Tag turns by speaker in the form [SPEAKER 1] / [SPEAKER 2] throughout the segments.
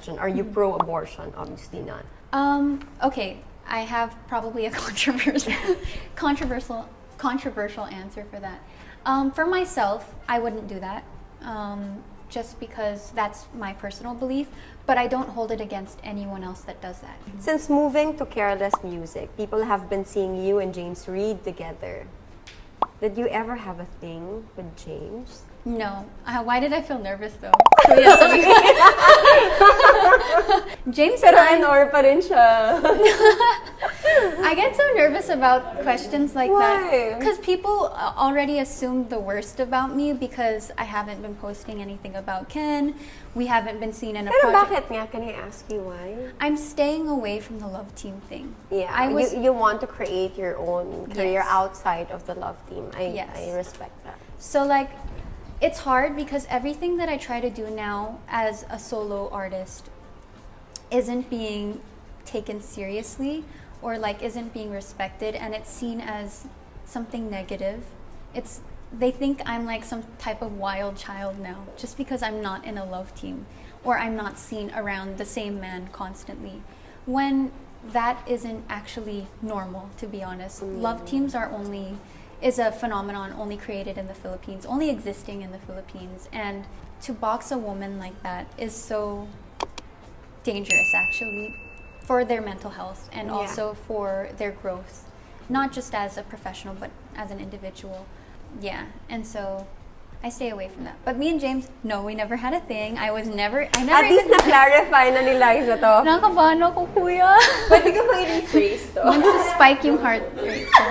[SPEAKER 1] Are you pro-abortion? Obviously not.
[SPEAKER 2] Okay, I have probably a controversial answer for that. For myself, I wouldn't do that. Just because that's my personal belief, but I don't hold it against anyone else that does that.
[SPEAKER 1] Since moving to Careless Music, people have been seeing you and James read together. Did you ever have a thing with James?
[SPEAKER 2] No. Why did I feel nervous though? Kuya, sorry. James and I...
[SPEAKER 1] Pero pa rin siya.
[SPEAKER 2] I get so nervous about questions like
[SPEAKER 1] Why?
[SPEAKER 2] that. Because people already assume the worst about me because I haven't been posting anything about Ken. We haven't been seen in a
[SPEAKER 1] Pero
[SPEAKER 2] project.
[SPEAKER 1] bakit nga? Can I ask you why?
[SPEAKER 2] I'm staying away from the love team thing.
[SPEAKER 1] Yeah, you want to create your own career outside of the love team. I respect that.
[SPEAKER 2] So like, it's hard because everything that I try to do now as a solo artist isn't being taken seriously or like isn't being respected, and it's seen as something negative. They think I'm like some type of wild child now just because I'm not in a love team or I'm not seen around the same man constantly, when that isn't actually normal, to be honest. Love teams is a phenomenon only created in the Philippines, only existing in the Philippines, and to box a woman like that is so dangerous actually for their mental health and also for their growth, not just as a professional but as an individual. Yeah, and so I stay away from that. But me and James, no, we never had a thing. I never
[SPEAKER 1] At least na-clarify na ni Liza to.
[SPEAKER 2] Nakakabahan ako, kuya.
[SPEAKER 1] Pwede ka bang rephrase to?
[SPEAKER 2] Spike yung heart rate ko.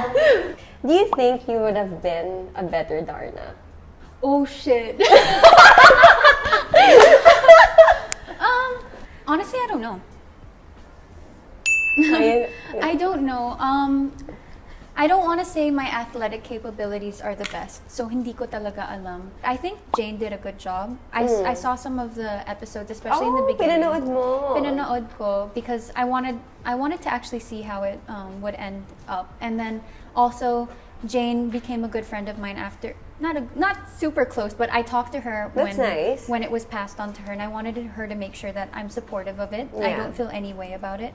[SPEAKER 1] Do you think you would have been a better Darna?
[SPEAKER 2] Oh shit. Honestly, I don't know. I don't know. I don't want to say my athletic capabilities are the best, so hindi ko talaga alam. I think Jane did a good job. I saw some of the episodes, especially in the beginning.
[SPEAKER 1] Pinanood mo.
[SPEAKER 2] Pinanood ko because I wanted to actually see how it would end up. And then also Jane became a good friend of mine after, not super close, but I talked to her when it was passed on to her, and I wanted her to make sure that I'm supportive of it. I don't feel any way about it.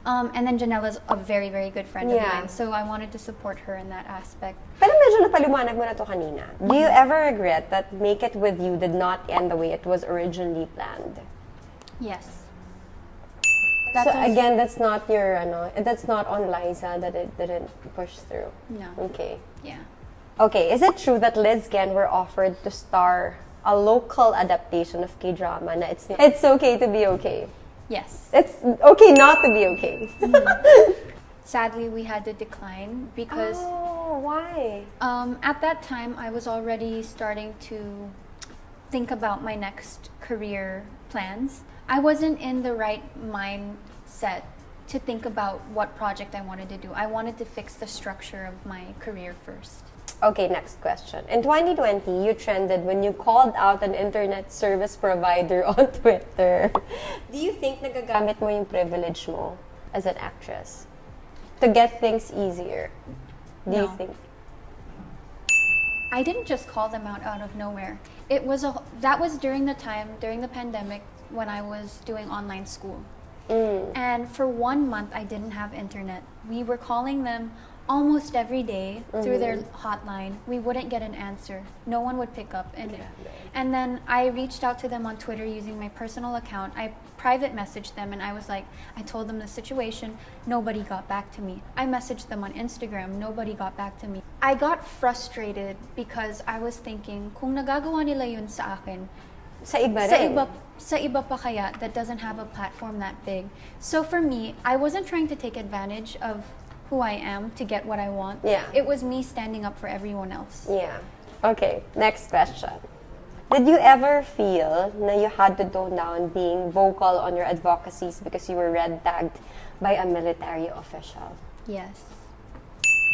[SPEAKER 2] And then Janella's a very, very good friend of mine, so I wanted to support her in that aspect.
[SPEAKER 1] Pero medyo napaliwanag mo na to kanina. Do you ever regret that Make It With You did not end the way it was originally planned?
[SPEAKER 2] Yes.
[SPEAKER 1] So again, that's not that's not on Liza that it didn't push through.
[SPEAKER 2] No.
[SPEAKER 1] Okay.
[SPEAKER 2] Yeah.
[SPEAKER 1] Okay, is it true that Liz Gen were offered to star a local adaptation of K-drama na it's okay to be okay?
[SPEAKER 2] Yes.
[SPEAKER 1] It's okay not to be okay.
[SPEAKER 2] Sadly, we had to decline because...
[SPEAKER 1] Oh, why?
[SPEAKER 2] At that time, I was already starting to think about my next career plans. I wasn't in the right mindset to think about what project I wanted to do. I wanted to fix the structure of my career first.
[SPEAKER 1] Okay, next question. In 2020, you trended when you called out an internet service provider on Twitter. Do you think nagagamit mo yung privilege mo as an actress to get things easier? Do you think?
[SPEAKER 2] I didn't just call them out of nowhere. That was during the pandemic when I was doing online school. And for 1 month, I didn't have internet. We were calling them almost every day through their hotline. We wouldn't get an answer. No one would pick up. And then I reached out to them on Twitter using my personal account. I private messaged them and I told them the situation. Nobody got back to me. I messaged them on Instagram. Nobody got back to me. I got frustrated because I was thinking, kung nagagawa nila yun sa akin,
[SPEAKER 1] sa iba
[SPEAKER 2] pa kaya that doesn't have a platform that big. So for me, I wasn't trying to take advantage of who I am to get what I want.
[SPEAKER 1] Yeah.
[SPEAKER 2] It was me standing up for everyone else.
[SPEAKER 1] Yeah. Okay, next question. Did you ever feel na you had to tone down being vocal on your advocacies because you were red tagged by a military official?
[SPEAKER 2] Yes.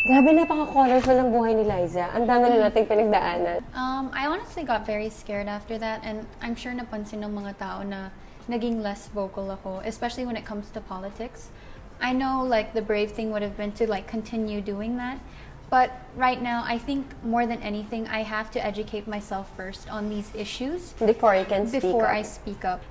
[SPEAKER 1] Grabe, napaka-colorful ang buhay ni Liza. Ang dami na nating pinagdaanan.
[SPEAKER 2] I honestly got very scared after that, and I'm sure napansin ng mga tao na naging less vocal ako, especially when it comes to politics. I know like the brave thing would have been to like continue doing that, but right now I think more than anything I have to educate myself first on these issues
[SPEAKER 1] Before you can speak up.
[SPEAKER 2] I speak up.